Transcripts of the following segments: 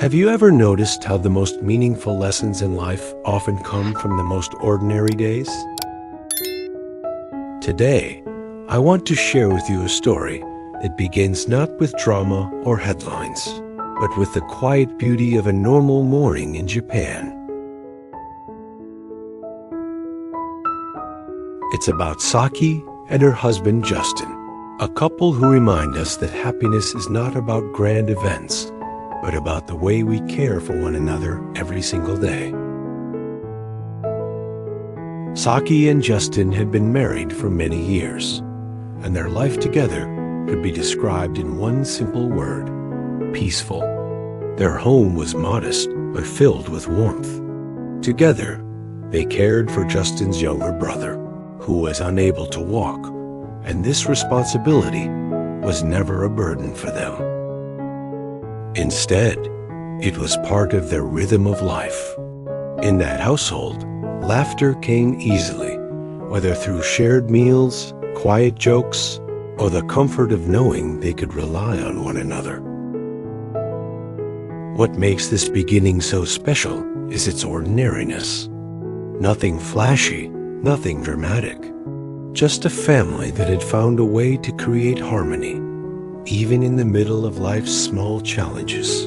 Have you ever noticed how the most meaningful lessons in life often come from the most ordinary days? Today, I want to share with you a story that begins not with drama or headlines, but with the quiet beauty of a normal morning in Japan. It's about Saki and her husband Justin, a couple who remind us that happiness is not about grand events, but about the way we care for one another every single day. Saki and Justin had been married for many years, and their life together could be described in one simple word: peaceful. Their home was modest, but filled with warmth. Together, they cared for Justin's younger brother, who was unable to walk, and this responsibility was never a burden for them. Instead, it was part of their rhythm of life. In that household, laughter came easily, whether through shared meals, quiet jokes, or the comfort of knowing they could rely on one another. What makes this beginning so special is its ordinariness. Nothing flashy, nothing dramatic. Just a family that had found a way to create harmony, even in the middle of life's small challenges.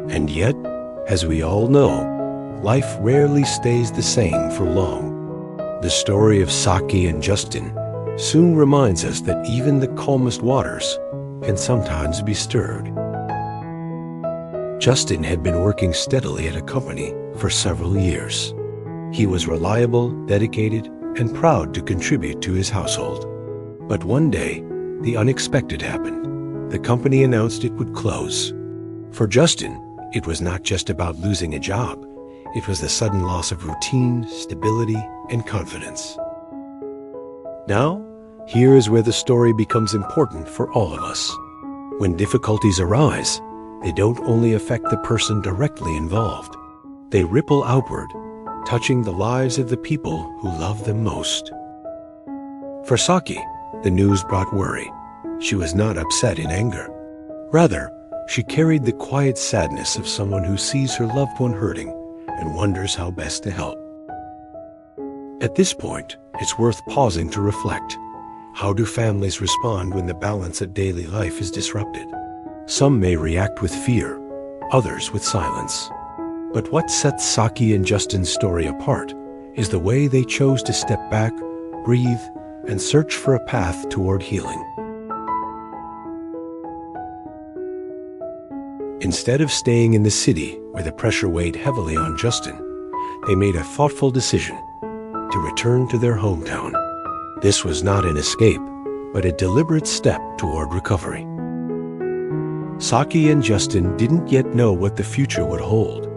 And yet, as we all know, life rarely stays the same for long. The story of Saki and Justin soon reminds us that even the calmest waters can sometimes be stirred. Justin had been working steadily at a company for several years. He was reliable, dedicated, and proud to contribute to his household. But one day, the unexpected happened. The company announced it would close. For Justin, it was not just about losing a job. It was the sudden loss of routine, stability, and confidence. Now, here is where the story becomes important for all of us. When difficulties arise, they don't only affect the person directly involved. They ripple outward, touching the lives of the people who love them most. For Saki, the news brought worry. She was not upset in anger. Rather, she carried the quiet sadness of someone who sees her loved one hurting and wonders how best to help. At this point, it's worth pausing to reflect. How do families respond when the balance of daily life is disrupted? Some may react with fear, others with silence. But what sets Saki and Justin's story apart is the way they chose to step back, breathe, and search for a path toward healing. Instead of staying in the city where the pressure weighed heavily on Justin, they made a thoughtful decision to return to their hometown. This was not an escape, but a deliberate step toward recovery. Saki and Justin didn't yet know what the future would hold,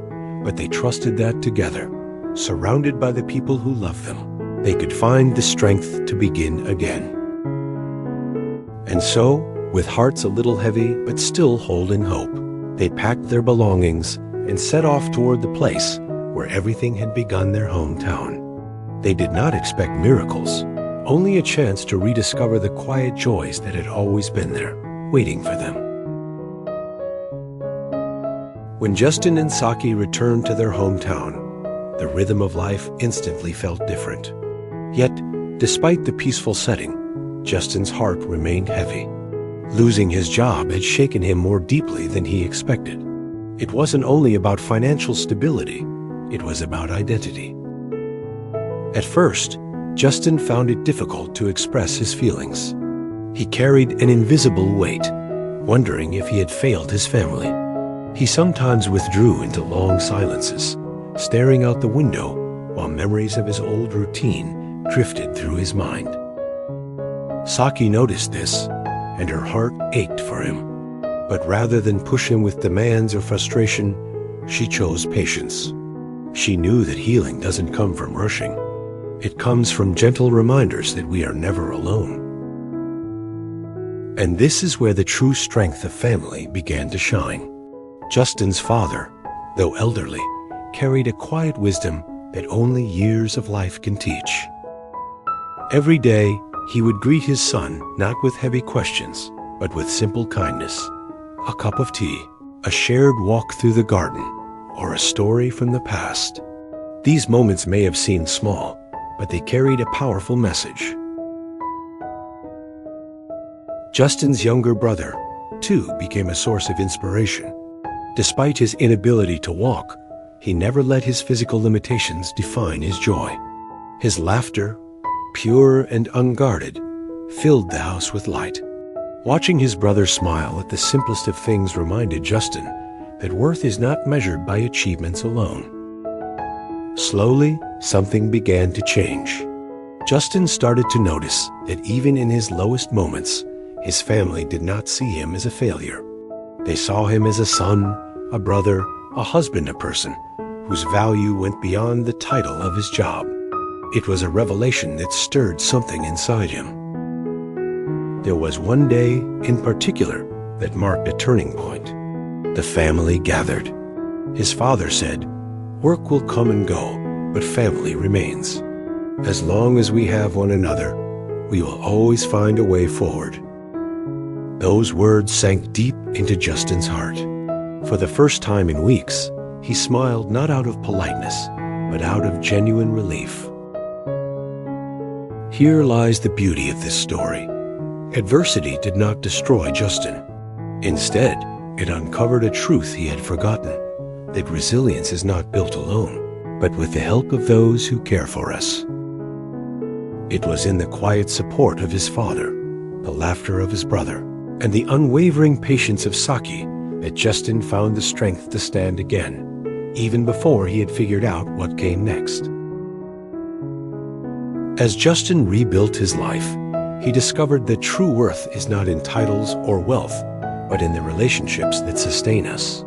but they trusted that together, surrounded by the people who loved them, they could find the strength to begin again. And so, with hearts a little heavy but still holding hope, they packed their belongings and set off toward the place where everything had begun, their hometown. They did not expect miracles, only a chance to rediscover the quiet joys that had always been there, waiting for them. When Justin and Saki returned to their hometown, the rhythm of life instantly felt different. Yet, despite the peaceful setting, Justin's heart remained heavy. Losing his job had shaken him more deeply than he expected. It wasn't only about financial stability, it was about identity. At first, Justin found it difficult to express his feelings. He carried an invisible weight, wondering if he had failed his family. He sometimes withdrew into long silences, staring out the window while memories of his old routine drifted through his mind. Saki noticed this, and her heart ached for him. But rather than push him with demands or frustration, she chose patience. She knew that healing doesn't come from rushing. It comes from gentle reminders that we are never alone. And this is where the true strength of family began to shine. Justin's father, though elderly, carried a quiet wisdom that only years of life can teach. Every day, he would greet his son not with heavy questions, but with simple kindness. A cup of tea, a shared walk through the garden, or a story from the past. These moments may have seemed small, but they carried a powerful message. Justin's younger brother, too, became a source of inspiration. Despite his inability to walk, he never let his physical limitations define his joy. His laughter, pure and unguarded, filled the house with light. Watching his brother smile at the simplest of things reminded Justin that worth is not measured by achievements alone. Slowly, something began to change. Justin started to notice that even in his lowest moments, his family did not see him as a failure. They saw him as a son, a brother, a husband, a person whose value went beyond the title of his job. It was a revelation that stirred something inside him. There was one day in particular that marked a turning point. The family gathered. His father said, "Work will come and go, but family remains. As long as we have one another, we will always find a way forward." Those words sank deep into Justin's heart. For the first time in weeks, he smiled not out of politeness, but out of genuine relief. Here lies the beauty of this story. Adversity did not destroy Justin. Instead, it uncovered a truth he had forgotten, that resilience is not built alone, but with the help of those who care for us. It was in the quiet support of his father, the laughter of his brother, and the unwavering patience of Saki that Justin found the strength to stand again, even before he had figured out what came next. As Justin rebuilt his life, he discovered that true worth is not in titles or wealth, but in the relationships that sustain us.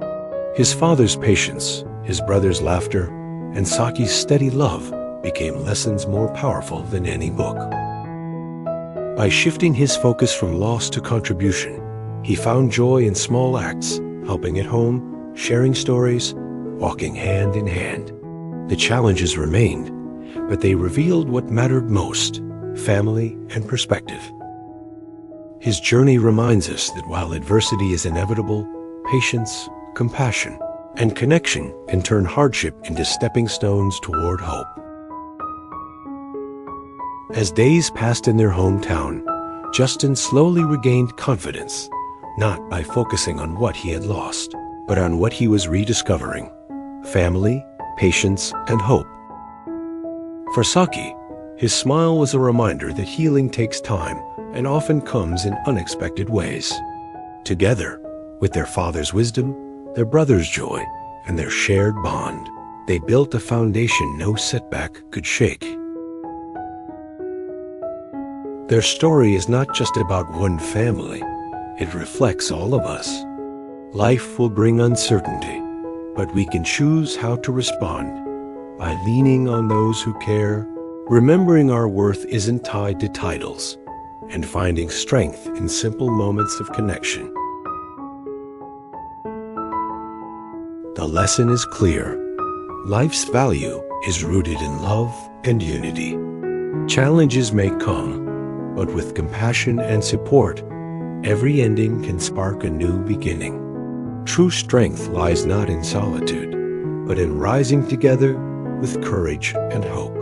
His father's patience, his brother's laughter, and Saki's steady love became lessons more powerful than any book. By shifting his focus from loss to contribution, he found joy in small acts, helping at home, sharing stories, walking hand in hand. The challenges remained, but they revealed what mattered most: family and perspective. His journey reminds us that while adversity is inevitable, patience, compassion, and connection can turn hardship into stepping stones toward hope. As days passed in their hometown, Justin slowly regained confidence, not by focusing on what he had lost, but on what he was rediscovering: family, patience, and hope. For Saki, his smile was a reminder that healing takes time and often comes in unexpected ways. Together, with their father's wisdom, their brother's joy, and their shared bond, they built a foundation no setback could shake. Their story is not just about one family, it reflects all of us. Life will bring uncertainty, but we can choose how to respond by leaning on those who care, remembering our worth isn't tied to titles, and finding strength in simple moments of connection. The lesson is clear. Life's value is rooted in love and unity. Challenges may come, but with compassion and support, every ending can spark a new beginning. True strength lies not in solitude, but in rising together with courage and hope.